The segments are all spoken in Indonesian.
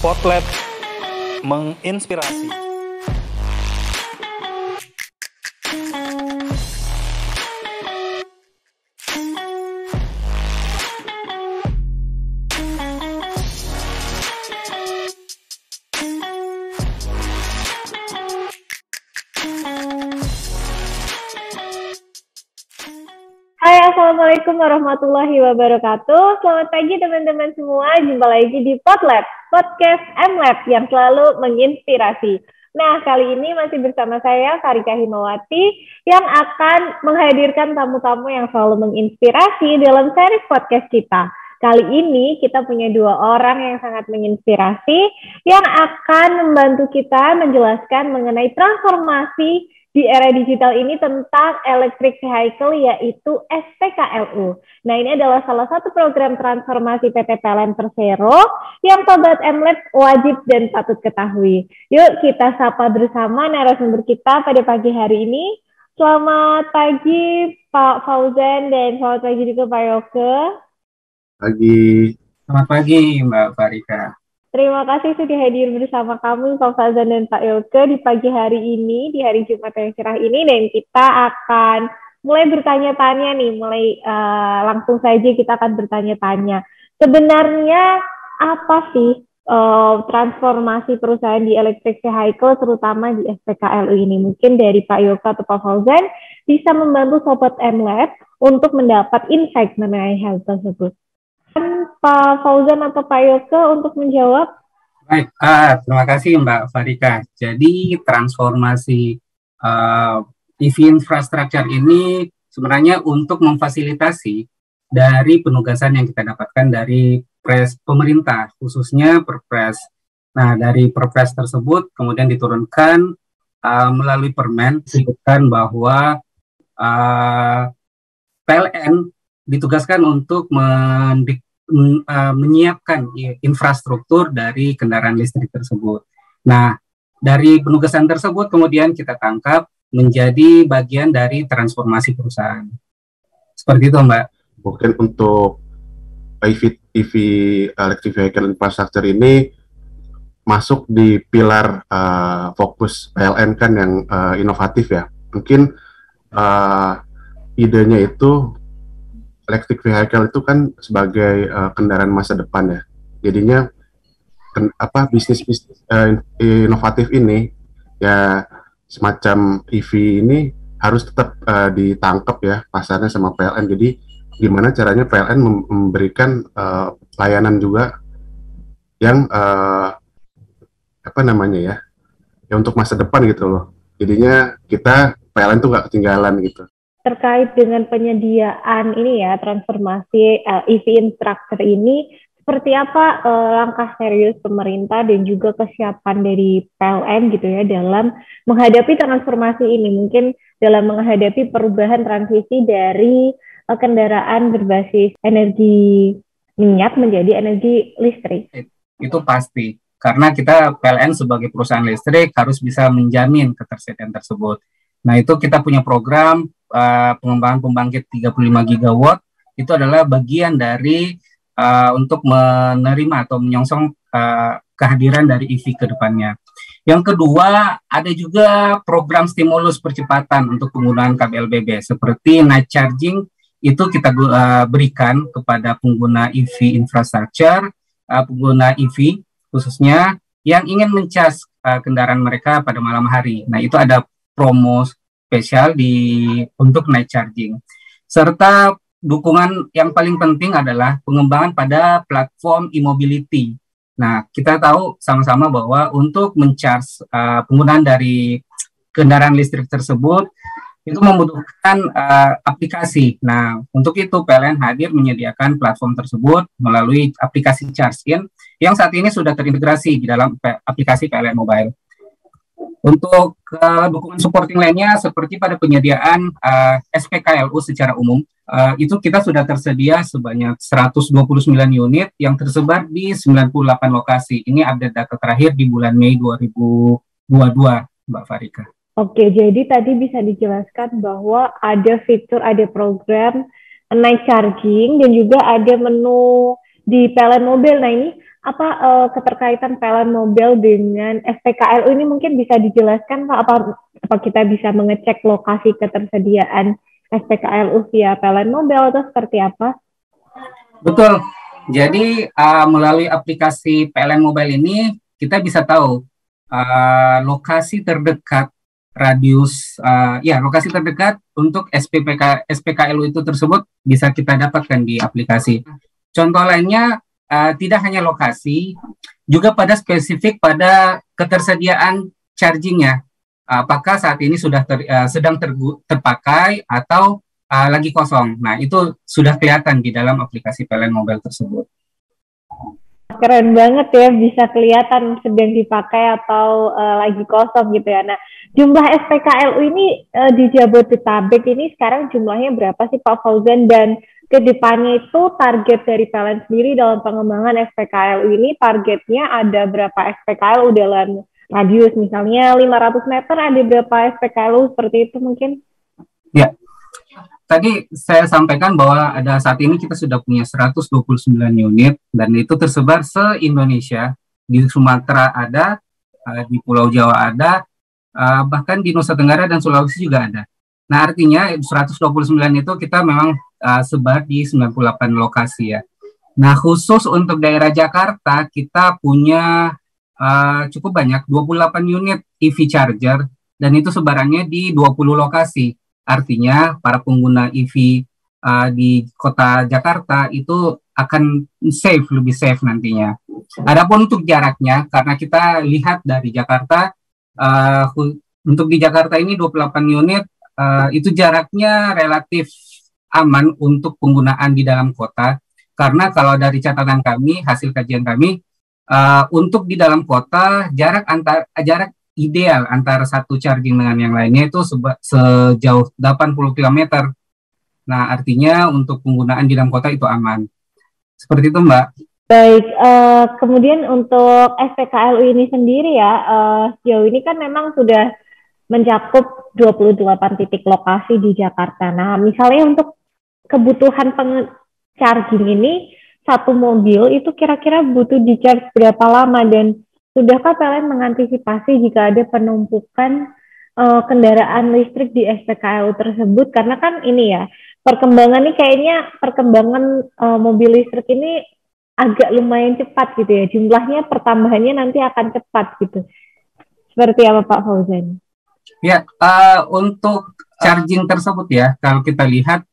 Spotlight menginspirasi. Hai, Assalamualaikum warahmatullahi wabarakatuh. Selamat pagi teman-teman semua. Jumpa lagi di Spotlight, podcast MLab yang selalu menginspirasi. Nah, kali ini masih bersama saya, Farika Himawati, yang akan menghadirkan tamu-tamu yang selalu menginspirasi dalam seri podcast kita. Kali ini kita punya dua orang yang sangat menginspirasi, yang akan membantu kita menjelaskan mengenai transformasi di era digital ini tentang electric vehicle, yaitu SPKLU. Nah, ini adalah salah satu program transformasi PT PLN Persero yang Sobat MLab wajib dan patut ketahui. Yuk kita sapa bersama narasumber kita pada pagi hari ini. Selamat pagi Pak Fauzan dan selamat pagi juga Pak Yoke. Pagi. Selamat pagi Mbak Farika. Terima kasih sudah hadir bersama kami Pak Fauzan dan Pak Yoke di pagi hari ini, di hari Jumat yang cerah ini, dan kita akan mulai bertanya-tanya nih, langsung saja kita akan bertanya-tanya. Sebenarnya apa sih transformasi perusahaan di electric vehicle, terutama di SPKLU ini? Mungkin dari Pak Yoke atau Pak Fauzan bisa membantu Sobat MLab untuk mendapat insight mengenai hal tersebut. Pak Fauzan atau Pak Yoke untuk menjawab. Baik, terima kasih Mbak Farika. Jadi transformasi EV infrastructure ini sebenarnya untuk memfasilitasi dari penugasan yang kita dapatkan dari pemerintah, khususnya Perpres. Nah, dari Perpres tersebut kemudian diturunkan melalui Permen, disebutkan bahwa PLN ditugaskan untuk menyiapkan infrastruktur dari kendaraan listrik tersebut. Nah, dari penugasan tersebut kemudian kita tangkap menjadi bagian dari transformasi perusahaan. Seperti itu, Mbak. Mungkin untuk EV electric vehicle infrastructure ini masuk di pilar fokus PLN kan yang inovatif ya. Mungkin idenya itu electric vehicle itu kan sebagai kendaraan masa depan ya. Jadinya bisnis inovatif ini ya semacam EV ini harus tetap ditangkap ya pasarnya sama PLN. Jadi gimana caranya PLN memberikan layanan juga yang ya untuk masa depan gitu loh. Jadinya kita PLN tuh nggak ketinggalan gitu. Terkait dengan penyediaan ini ya, transformasi EV infrastructure ini, seperti apa langkah serius pemerintah dan juga kesiapan dari PLN gitu ya dalam menghadapi transformasi ini, mungkin dalam menghadapi perubahan transisi dari kendaraan berbasis energi minyak menjadi energi listrik. Itu pasti, karena kita PLN sebagai perusahaan listrik harus bisa menjamin ketersediaan tersebut. Nah, itu kita punya program pengembangan pembangkit 35 gigawatt, itu adalah bagian dari untuk menerima atau menyongsong kehadiran dari EV ke depannya. Yang kedua, ada juga program stimulus percepatan untuk penggunaan KBLBB, seperti night charging, itu kita berikan kepada pengguna EV infrastructure, pengguna EV khususnya, yang ingin mencas kendaraan mereka pada malam hari. Nah, itu ada promo spesial untuk night charging. Serta dukungan yang paling penting adalah pengembangan pada platform e-mobility. Nah, kita tahu sama-sama bahwa untuk mencharge penggunaan dari kendaraan listrik tersebut itu membutuhkan aplikasi. Nah, untuk itu PLN hadir menyediakan platform tersebut melalui aplikasi ChargeIn yang saat ini sudah terintegrasi di dalam aplikasi PLN Mobile. Untuk dukungan supporting lainnya seperti pada penyediaan SPKLU secara umum, itu kita sudah tersedia sebanyak 129 unit yang tersebar di 98 lokasi. Ini update data terakhir di bulan Mei 2022, Mbak Farika. Oke, jadi tadi bisa dijelaskan bahwa ada fitur, ada program night charging dan juga ada menu di PLN Mobile. Nah, ini keterkaitan PLN Mobile dengan SPKLU ini mungkin bisa dijelaskan Pak, apa kita bisa mengecek lokasi ketersediaan SPKLU via PLN Mobile atau seperti apa? Betul. Jadi melalui aplikasi PLN Mobile ini kita bisa tahu lokasi terdekat radius lokasi terdekat untuk SPKLU itu tersebut bisa kita dapatkan di aplikasi. Contoh lainnya tidak hanya lokasi, juga pada spesifik pada ketersediaan chargingnya. Apakah saat ini sudah sedang terpakai atau lagi kosong. Nah, itu sudah kelihatan di dalam aplikasi PLN Mobile tersebut. Keren banget ya, bisa kelihatan sedang dipakai atau lagi kosong gitu ya. Nah, jumlah SPKLU ini di Jabodetabek ini sekarang jumlahnya berapa sih Pak Fauzan, dan kedepannya itu target dari PLN sendiri dalam pengembangan SPKLU ini, targetnya ada berapa SPKLU dalam radius misalnya 500 meter, ada berapa SPKLU seperti itu mungkin? Ya, tadi saya sampaikan bahwa saat ini kita sudah punya 129 unit dan itu tersebar se-Indonesia. Di Sumatera ada, di Pulau Jawa ada, bahkan di Nusa Tenggara dan Sulawesi juga ada. Nah, artinya 129 itu kita memang sebar di 98 lokasi ya. Nah, khusus untuk daerah Jakarta kita punya cukup banyak, 28 unit EV charger, dan itu sebarannya di 20 lokasi. Artinya para pengguna EV di kota Jakarta itu akan lebih safe nantinya. Adapun untuk jaraknya, karena kita lihat dari Jakarta, untuk di Jakarta ini 28 unit, itu jaraknya relatif aman untuk penggunaan di dalam kota, karena kalau dari catatan kami, hasil kajian kami, untuk di dalam kota jarak ideal antara satu charging dengan yang lainnya itu sejauh 80 km. Nah, artinya untuk penggunaan di dalam kota itu aman. Seperti itu, Mbak. Baik, kemudian untuk SPKLU ini sendiri ya, sejauh ini kan memang sudah mencakup 28 titik lokasi di Jakarta. Nah, misalnya untuk kebutuhan charging ini, satu mobil itu kira-kira butuh di-charge berapa lama, dan sudahkah PLN mengantisipasi jika ada penumpukan kendaraan listrik di SPKLU tersebut? Karena kan ini ya, perkembangan mobil listrik ini agak lumayan cepat gitu ya, jumlahnya pertambahannya nanti akan cepat gitu. Seperti apa Pak Fauzan? Ya, untuk charging tersebut ya, kalau kita lihat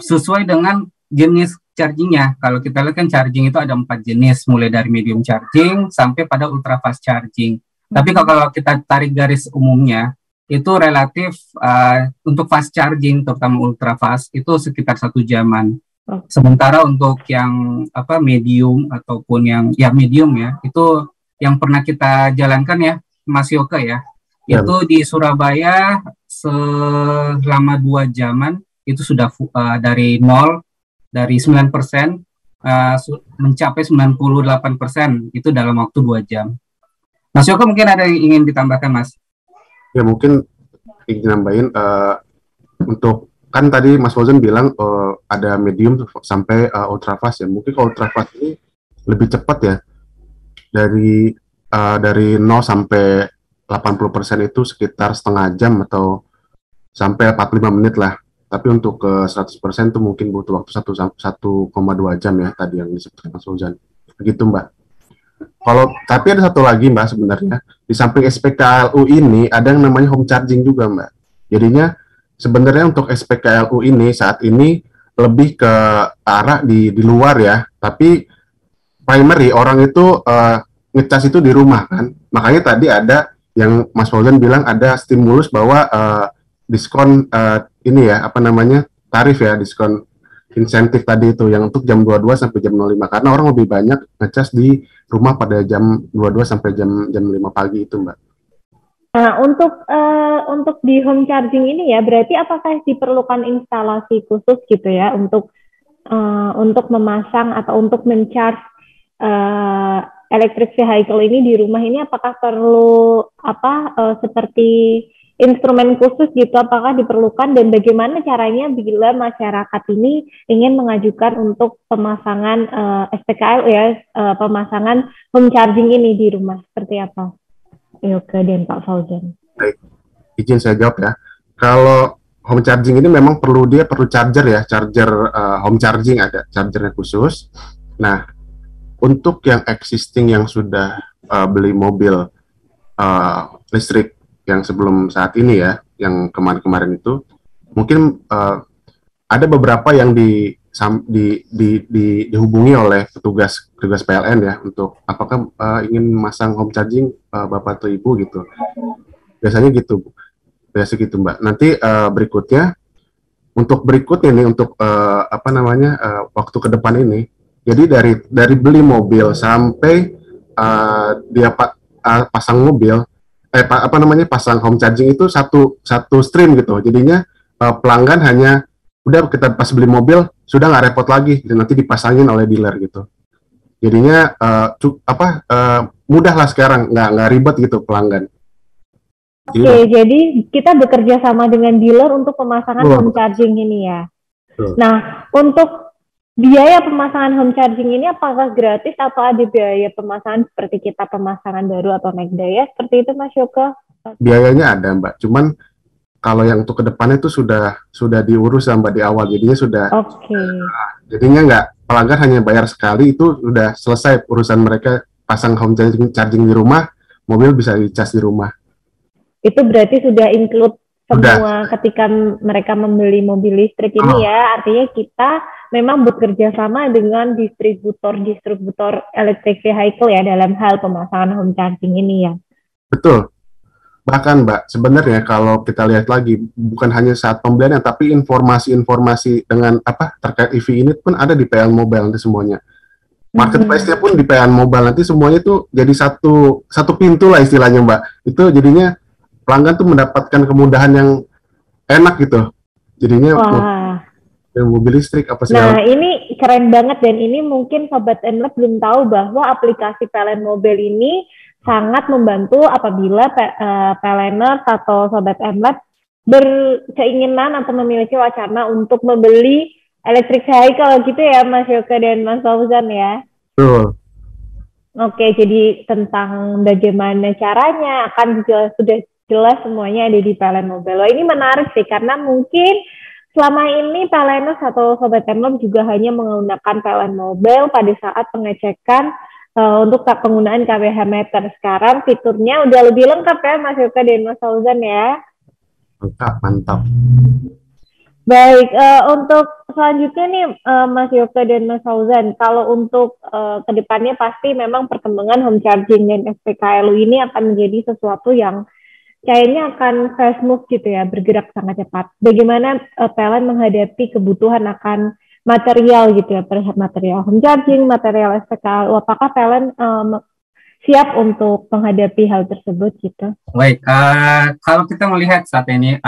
sesuai dengan jenis chargingnya. Kalau kita lihat kan charging itu ada 4 jenis, mulai dari medium charging sampai pada ultra fast charging. Tapi kalau kita tarik garis umumnya, itu relatif untuk fast charging, terutama ultra fast, itu sekitar 1 jaman. Sementara untuk yang medium ataupun yang medium ya, itu yang pernah kita jalankan ya, Mas Yoke ya, itu di Surabaya selama 2 jaman itu sudah dari 9% mencapai 98% itu dalam waktu 2 jam. Mas Yoke mungkin ada yang ingin ditambahkan, Mas? Ya, mungkin ingin nambahin untuk kan tadi Mas Fauzan bilang ada medium sampai ultra fast ya. Mungkin kalau ultra fast ini lebih cepat ya. Dari 0 sampai 80% itu sekitar setengah jam atau sampai 45 menit lah. Tapi untuk ke 100% itu mungkin butuh waktu 1,2 jam ya tadi yang disebutkan Mas Fauzan. Begitu, Mbak. Tapi ada satu lagi, Mbak, sebenarnya. Di samping SPKLU ini ada yang namanya home charging juga, Mbak. Jadinya sebenarnya untuk SPKLU ini saat ini lebih ke arah di luar ya. Tapi primary orang itu ngecas itu di rumah kan. Makanya tadi ada yang Mas Fauzan bilang ada stimulus bahwa diskon tarif ya, diskon insentif tadi itu yang untuk jam 22 sampai jam 05 karena orang lebih banyak ngecas di rumah pada jam 22 sampai jam 5 pagi itu, Mbak. Nah, untuk di home charging ini ya, berarti apakah diperlukan instalasi khusus gitu ya untuk memasang atau untuk men-charge electric vehicle ini di rumah ini, apakah perlu seperti instrumen khusus gitu, apakah diperlukan dan bagaimana caranya bila masyarakat ini ingin mengajukan untuk pemasangan SPKL ya, pemasangan home charging ini di rumah, seperti apa? Yoga dan Pak Fauzan. Baik, izin saya jawab ya. Kalau home charging ini memang perlu charger ya, charger home charging, ada chargernya khusus. Nah, untuk yang existing yang sudah beli mobil listrik yang sebelum saat ini ya, yang kemarin-kemarin itu, mungkin ada beberapa yang dihubungi oleh petugas PLN ya, untuk apakah ingin masang home charging Bapak atau Ibu gitu. Biasanya gitu, Mbak. Nanti berikutnya nih untuk waktu ke depan ini. Jadi dari beli mobil sampai dia pasang mobil, pasang home charging itu satu stream gitu. Jadinya pelanggan hanya udah kita pas beli mobil sudah nggak repot lagi, dan nanti dipasangin oleh dealer gitu. Jadinya mudah lah sekarang, nggak ribet gitu pelanggan. Oke, jadi kita bekerja sama dengan dealer untuk pemasangan home charging ini ya. Nah, untuk biaya pemasangan home charging ini apakah gratis atau ada biaya pemasangan seperti kita pemasangan baru atau naik daya seperti itu, Mas Yoga? Biayanya ada, Mbak. Cuman kalau yang untuk kedepannya itu sudah diurus Mbak di awal, jadinya sudah. Oke. Jadinya nggak, pelanggan hanya bayar sekali itu sudah selesai urusan mereka, pasang home charging di rumah, mobil bisa dicas di rumah. Itu berarti sudah include semua ketika mereka membeli mobil listrik ini ya. Artinya kita memang bekerja sama dengan distributor electric vehicle ya dalam hal pemasangan home charging ini ya. Betul. Bahkan Mbak, sebenarnya kalau kita lihat lagi, bukan hanya saat pembelian, tapi informasi-informasi dengan terkait EV ini pun ada di PLN Mobile nanti semuanya. Marketplace-nya pun di PLN Mobile nanti semuanya itu jadi satu pintu lah istilahnya Mbak. Itu jadinya pelanggan tuh mendapatkan kemudahan yang enak gitu. Jadinya mobil listrik apa segala. Nah, ini keren banget, dan ini mungkin Sobat MLab belum tahu bahwa aplikasi PLN Mobile ini sangat membantu apabila PLNers atau Sobat MLab berkeinginan atau memiliki wacana untuk membeli electric vehicle gitu ya, Mas Yoga dan Mas Fauzan ya. Betul. Oke, jadi tentang bagaimana caranya akan juga sudah jelas semuanya ada di PLN Mobile. Wah, ini menarik sih, karena mungkin selama ini PLNers atau Sobat MLab juga hanya menggunakan PLN Mobile pada saat pengecekan untuk penggunaan KWH meter. Sekarang fiturnya udah lebih lengkap ya, Mas Yoga dan Mas Fauzan ya. Mantap. Baik, untuk selanjutnya nih Mas Yoga dan Mas Fauzan, kalau untuk kedepannya pasti memang perkembangan home charging dan SPKLU ini akan menjadi sesuatu yang kayaknya akan fast move gitu ya, bergerak sangat cepat. Bagaimana PLN menghadapi kebutuhan akan material gitu ya, material home charging, material SPKLU, apakah PLN siap untuk menghadapi hal tersebut gitu? Baik, kalau kita melihat saat ini,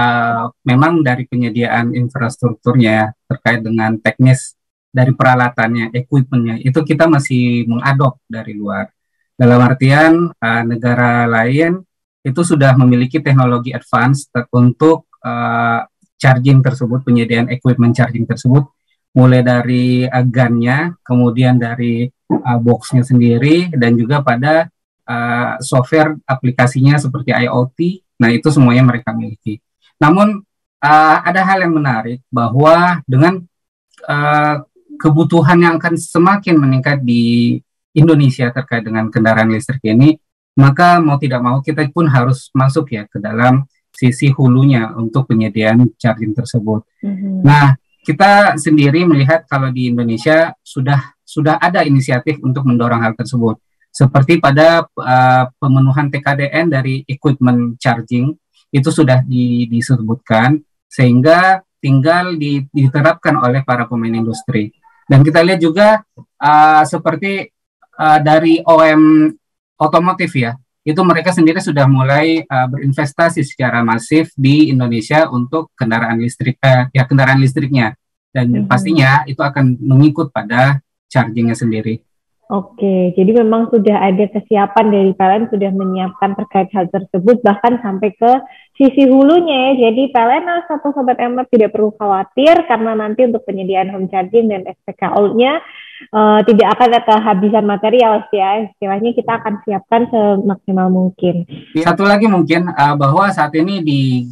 memang dari penyediaan infrastrukturnya terkait dengan teknis dari peralatannya, equipment-nya, itu kita masih mengadop dari luar. Dalam artian negara lain itu sudah memiliki teknologi advance untuk charging tersebut, penyediaan equipment charging tersebut, mulai dari GAN-nya, kemudian dari box-nya sendiri, dan juga pada software aplikasinya seperti IoT. Nah, itu semuanya mereka miliki. Namun ada hal yang menarik bahwa dengan kebutuhan yang akan semakin meningkat di Indonesia terkait dengan kendaraan listrik ini, maka mau tidak mau kita pun harus masuk ya ke dalam sisi hulunya untuk penyediaan charging tersebut. Nah, kita sendiri melihat kalau di Indonesia sudah ada inisiatif untuk mendorong hal tersebut. Seperti pada pemenuhan TKDN dari equipment charging itu sudah disebutkan, sehingga tinggal diterapkan oleh para pemain industri. Dan kita lihat juga seperti dari OEM otomotif ya, itu mereka sendiri sudah mulai berinvestasi secara masif di Indonesia untuk kendaraan listriknya, dan pastinya itu akan mengikut pada chargingnya sendiri. Oke, jadi memang sudah ada kesiapan dari PLN sudah menyiapkan terkait hal tersebut bahkan sampai ke sisi hulunya ya. Jadi PLN atau Sobat MLab tidak perlu khawatir karena nanti untuk penyediaan home charging dan SPKU-nya tidak akan ada kehabisan material ya. Istilahnya kita akan siapkan semaksimal mungkin. Satu lagi mungkin bahwa saat ini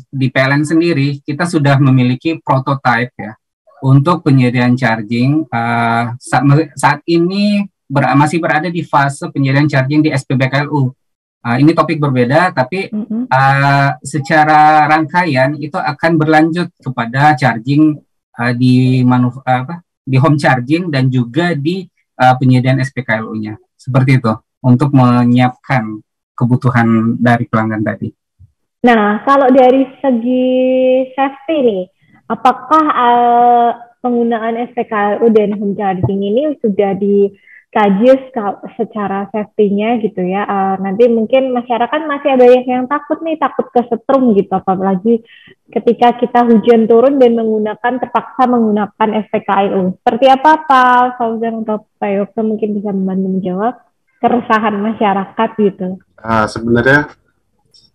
di PLN sendiri kita sudah memiliki prototipe ya untuk penyediaan charging. Saat ini masih berada di fase penyediaan charging di SPBKLU. Ini topik berbeda, tapi secara rangkaian itu akan berlanjut kepada charging di home charging dan juga di penyediaan SPKLU-nya. Seperti itu, untuk menyiapkan kebutuhan dari pelanggan tadi. Nah, kalau dari segi safety nih, apakah penggunaan SPKLU dan home charging ini sudah dikaji secara safety-nya gitu ya? Nanti mungkin masyarakat masih ada yang takut kesetrum gitu, apalagi ketika kita hujan turun dan terpaksa menggunakan SPKLU. Seperti apa Pak Fauzan atau Pak Yoke mungkin bisa membantu menjawab keresahan masyarakat gitu? Sebenarnya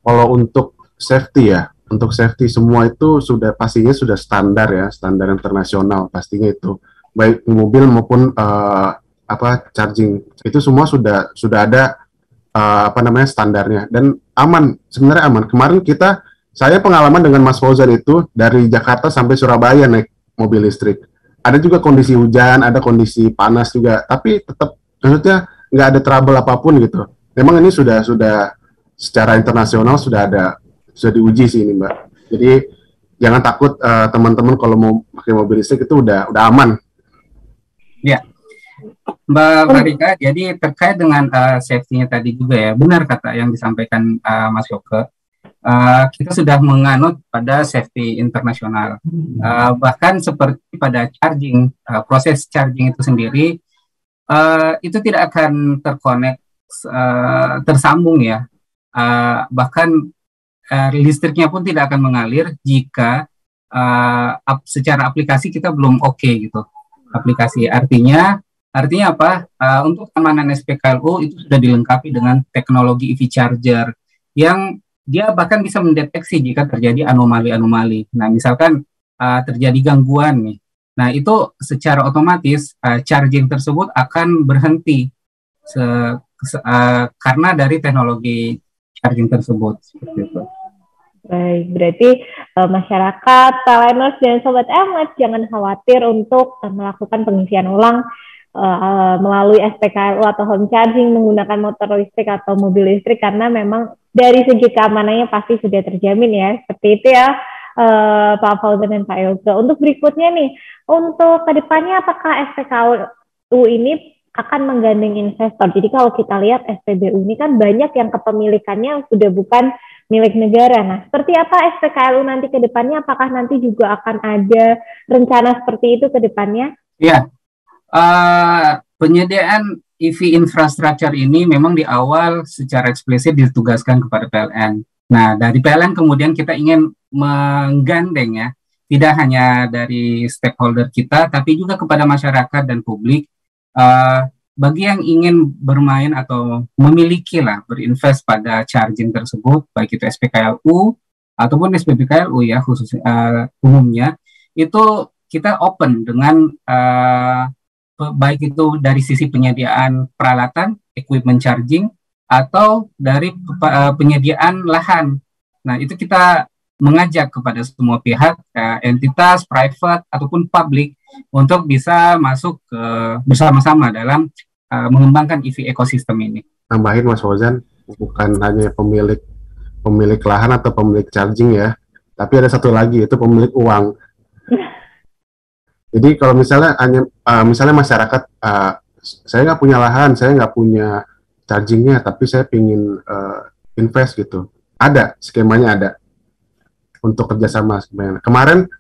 kalau untuk safety semua itu pastinya sudah standar ya, standar internasional pastinya itu, baik mobil maupun charging itu semua sudah ada standarnya dan sebenarnya aman. Kemarin saya pengalaman dengan Mas Fauzan itu dari Jakarta sampai Surabaya naik mobil listrik. Ada juga kondisi hujan, ada kondisi panas juga, tapi tetap maksudnya nggak ada trouble apapun gitu. Memang ini sudah secara internasional sudah diuji sih ini Mbak. Jadi jangan takut teman-teman kalau mau pakai mobil listrik itu udah aman. Ya, Mbak Marika, jadi terkait dengan safety-nya tadi juga ya, benar kata yang disampaikan Mas Yoke. Kita sudah menganut pada safety internasional. Bahkan seperti pada charging, proses charging itu sendiri itu tidak akan tersambung ya. Bahkan listriknya pun tidak akan mengalir jika secara aplikasi kita belum oke gitu. Aplikasi artinya apa? Untuk keamanan SPKLU itu sudah dilengkapi dengan teknologi EV charger yang dia bahkan bisa mendeteksi jika terjadi anomali-anomali. Nah, misalkan terjadi gangguan nih. Nah, itu secara otomatis charging tersebut akan berhenti karena dari teknologi charging tersebut. Seperti itu. Baik, berarti masyarakat, PLNers dan Sobat MLab jangan khawatir untuk melakukan pengisian ulang melalui SPKLU atau home charging menggunakan motor listrik atau mobil listrik karena memang dari segi keamanannya pasti sudah terjamin ya. Seperti itu ya Pak Fauzan dan Pak Yoga. Untuk berikutnya nih, untuk kedepannya apakah SPKLU ini akan menggandeng investor? Jadi kalau kita lihat SPBU ini kan banyak yang kepemilikannya sudah bukan milik negara. Nah, seperti apa SPKLU nanti ke depannya? Apakah nanti juga akan ada rencana seperti itu ke depannya? Ya, penyediaan EV infrastructure ini memang di awal secara eksplisit ditugaskan kepada PLN. Nah, dari PLN kemudian kita ingin menggandeng ya, tidak hanya dari stakeholder kita, tapi juga kepada masyarakat dan publik. Bagi yang ingin bermain atau memiliki berinvest pada charging tersebut, baik itu SPKLU ataupun SPBKLU ya khususnya umumnya, itu kita open dengan baik itu dari sisi penyediaan peralatan, equipment charging, atau dari penyediaan lahan. Nah, itu kita mengajak kepada semua pihak, entitas, private, ataupun publik, untuk bisa masuk bersama-sama dalam mengembangkan EV ekosistem ini. Nambahin Mas Fauzan, bukan hanya pemilik lahan atau pemilik charging ya, tapi ada satu lagi, itu pemilik uang. Jadi kalau misalnya misalnya masyarakat, saya nggak punya lahan, saya nggak punya chargingnya, tapi saya ingin invest gitu, ada skemanya, ada untuk kerjasama sebenarnya. Kemarin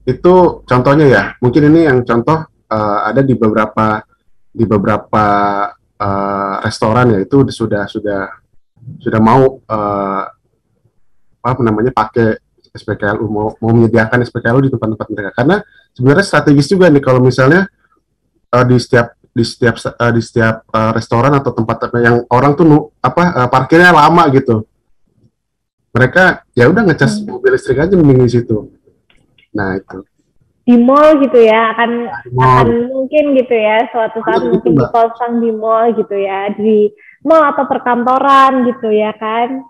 itu contohnya ya, mungkin ini yang contoh ada di beberapa restoran ya, itu sudah mau pakai SPKLU, mau menyediakan SPKLU di tempat-tempat mereka, karena sebenarnya strategis juga nih kalau misalnya di setiap di setiap restoran atau tempat yang orang tuh parkirnya lama gitu. Mereka ya udah ngecas mobil listrik aja mending di situ. Nah itu. Di mall gitu ya, akan mungkin gitu ya, suatu saat mungkin dipasang di mall gitu ya, di mall atau perkantoran gitu ya kan.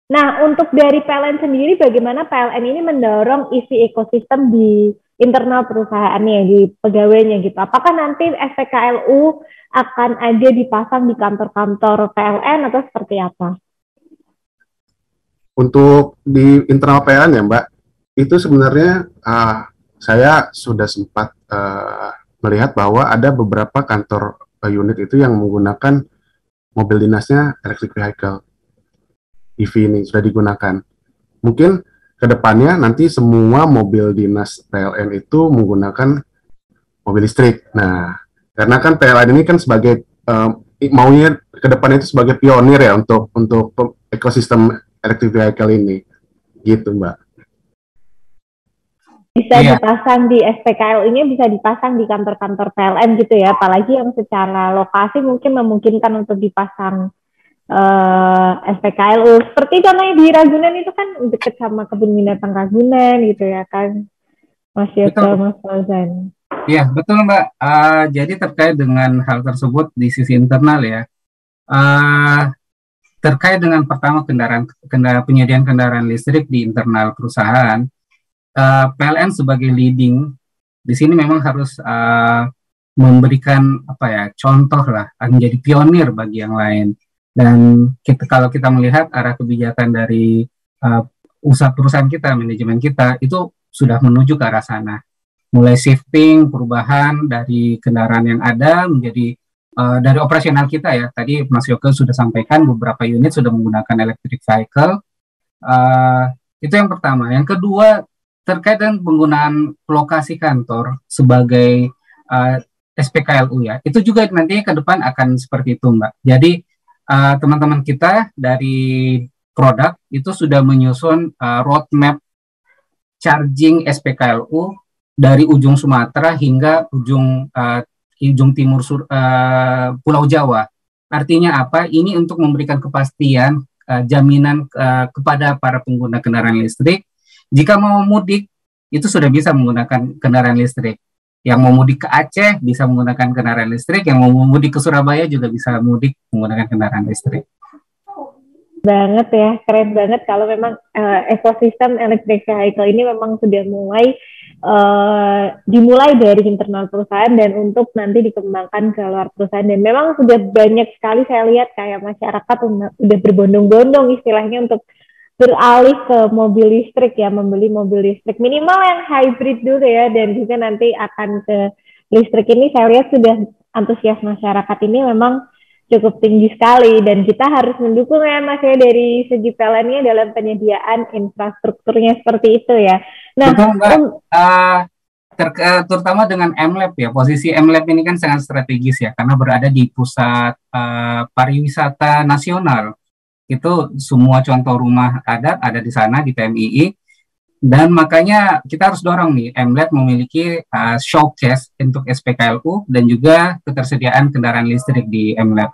Nah, untuk dari PLN sendiri, bagaimana PLN ini mendorong isi ekosistem di internal perusahaannya, di pegawainya gitu. Apakah nanti SPKLU akan ada dipasang di kantor-kantor PLN atau seperti apa? Untuk di internal PLN ya Mbak, itu sebenarnya saya sudah sempat melihat bahwa ada beberapa kantor unit itu yang menggunakan mobil dinasnya electric vehicle. EV ini sudah digunakan. Mungkin ke depannya nanti semua mobil dinas PLN itu menggunakan mobil listrik. Nah, karena kan PLN ini kan sebagai maunya ke depannya itu sebagai pionir ya untuk ekosistem electric vehicle ini. Gitu, Mbak. Bisa dipasang di SPKL ini, bisa dipasang di kantor-kantor PLN gitu ya, apalagi yang secara lokasi mungkin memungkinkan untuk dipasang SPKLU. Seperti contohnya di Ragunan itu kan dekat sama kebun binatang Ragunan gitu ya kan, Mas Yoko, Mas Fauzan. Iya, betul Mbak. Jadi terkait dengan hal tersebut di sisi internal ya, terkait dengan pertama penyediaan kendaraan listrik di internal perusahaan, PLN sebagai leading di sini memang harus memberikan contoh lah, menjadi pionir bagi yang lain. Dan kalau kita melihat arah kebijakan dari usaha perusahaan kita, manajemen kita itu sudah menuju ke arah sana, mulai shifting perubahan dari kendaraan yang ada menjadi dari operasional kita ya. Tadi Mas Yoko sudah sampaikan beberapa unit sudah menggunakan electric vehicle. Itu yang pertama. Yang kedua terkait dengan penggunaan lokasi kantor sebagai SPKLU ya, itu juga nantinya ke depan akan seperti itu Mbak. Jadi teman-teman kita dari produk itu sudah menyusun roadmap charging SPKLU dari ujung Sumatera hingga ujung timur Pulau Jawa. Artinya apa? Ini untuk memberikan kepastian jaminan kepada para pengguna kendaraan listrik. Jika mau mudik itu sudah bisa menggunakan kendaraan listrik. Yang mau mudik ke Aceh bisa menggunakan kendaraan listrik, yang mau mudik ke Surabaya juga bisa mudik menggunakan kendaraan listrik. Banget ya, keren banget kalau memang ekosistem electric vehicle ini memang sudah dimulai dari internal perusahaan dan untuk nanti dikembangkan ke luar perusahaan. Dan memang sudah banyak sekali saya lihat kayak masyarakat udah berbondong-bondong istilahnya untuk beralih ke mobil listrik ya, membeli mobil listrik minimal yang hybrid dulu ya, dan juga nanti akan ke listrik. Ini saya lihat sudah antusias masyarakat ini memang cukup tinggi sekali, dan kita harus mendukung ya Mas ya dari segi PLN-nya dalam penyediaan infrastrukturnya seperti itu ya. Nah, terutama dengan MLab ya, posisi MLab ini kan sangat strategis ya, karena berada di pusat pariwisata nasional. Itu semua contoh rumah adat ada di sana di PMII, dan makanya kita harus dorong nih MLab memiliki showcase untuk SPKLU dan juga ketersediaan kendaraan listrik di MLab.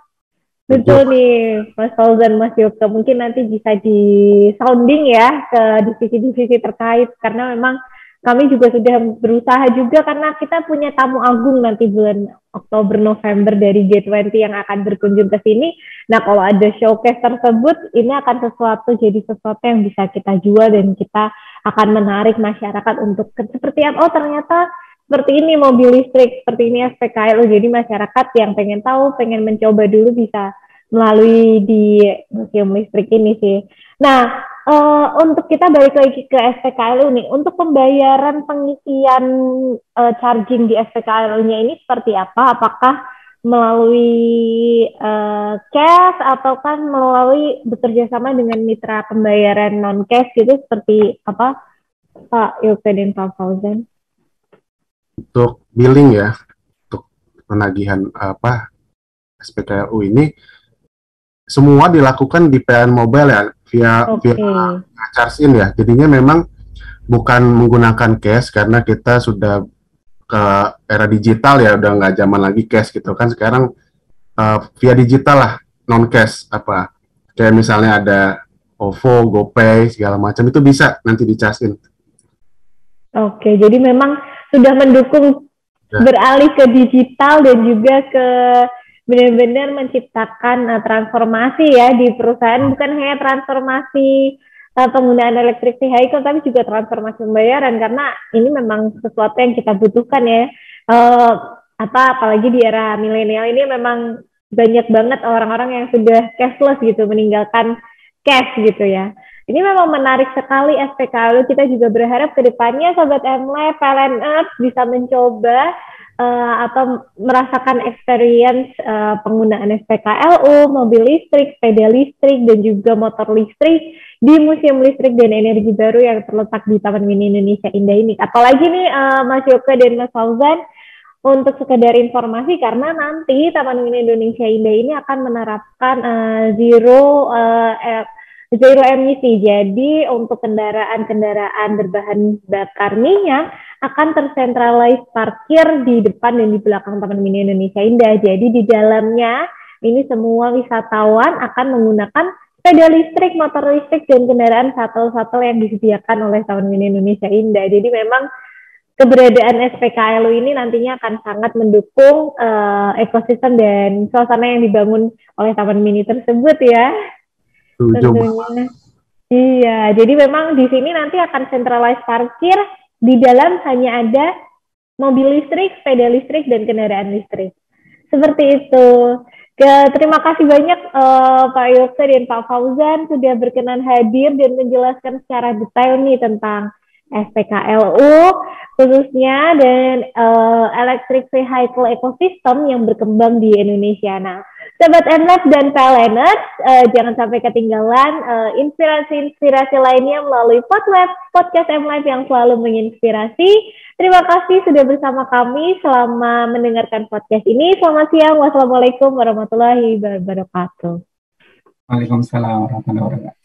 Betul nih Mas Fauzan, Mas Yoko, mungkin nanti bisa di sounding ya ke divisi-divisi terkait, karena memang kami juga sudah berusaha juga karena kita punya tamu agung nanti bulan Oktober November dari G20 yang akan berkunjung ke sini. Nah, kalau ada showcase tersebut, ini akan jadi sesuatu yang bisa kita jual dan kita akan menarik masyarakat untuk seperti apa, oh ternyata seperti ini mobil listrik, seperti ini SPKLU. Jadi masyarakat yang pengen tahu, pengen mencoba dulu bisa melalui di museum listrik ini sih. Nah, untuk kita balik lagi ke SPKLU nih, untuk pembayaran pengisian charging di SPKLU-nya ini seperti apa? Apakah melalui cash atau kan melalui bekerja sama dengan mitra pembayaran non cash gitu, seperti apa Pak Yoko dan Pak Fauzan? Untuk billing ya, untuk penagihan SPKLU ini semua dilakukan di PLN Mobile ya, via charge in ya. Jadinya memang bukan menggunakan cash karena kita sudah ke era digital ya, udah nggak zaman lagi cash gitu kan. Sekarang via digital lah, non cash, apa kayak misalnya ada OVO, GoPay segala macam itu bisa nanti dicasin. Oke, jadi memang sudah mendukung beralih ke digital dan juga ke benar-benar menciptakan transformasi ya di perusahaan, bukan hanya transformasi penggunaan electric vehicle, tapi juga transformasi pembayaran, karena ini memang sesuatu yang kita butuhkan ya. Apalagi di era milenial ini memang banyak banget orang-orang yang sudah cashless gitu, meninggalkan cash gitu ya. Ini memang menarik sekali SPKLU. Kita juga berharap ke depannya Sobat MLab, PLNers bisa mencoba atau merasakan experience penggunaan SPKLU, mobil listrik, sepeda listrik, dan juga motor listrik di Museum Listrik dan Energi Baru yang terletak di Taman Mini Indonesia Indah ini. Apalagi nih Mas Yoke dan Mas Fauzan, untuk sekedar informasi, karena nanti Taman Mini Indonesia Indah ini akan menerapkan zero emisi. Jadi untuk kendaraan berbahan bakar minyak akan tersentralize parkir di depan dan di belakang Taman Mini Indonesia Indah. Jadi di dalamnya ini semua wisatawan akan menggunakan sepeda listrik, motor listrik, dan kendaraan shuttle-shuttle yang disediakan oleh Taman Mini Indonesia Indah. Jadi memang keberadaan SPKLU ini nantinya akan sangat mendukung ekosistem dan suasana yang dibangun oleh Taman Mini tersebut ya. Tentunya. Iya, jadi memang di sini nanti akan centralized parkir, di dalam hanya ada mobil listrik, sepeda listrik, dan kendaraan listrik. Seperti itu. Terima kasih banyak Pak Yoke dan Pak Fauzan sudah berkenan hadir dan menjelaskan secara detail nih tentang SPKLU khususnya dan electric vehicle ecosystem yang berkembang di Indonesia. Nah, Sobat MLab dan PLNers, jangan sampai ketinggalan inspirasi-inspirasi lainnya melalui podcast MLab yang selalu menginspirasi. Terima kasih sudah bersama kami selama mendengarkan podcast ini. Selamat siang. Wassalamualaikum warahmatullahi wabarakatuh. Waalaikumsalam warahmatullahi wabarakatuh.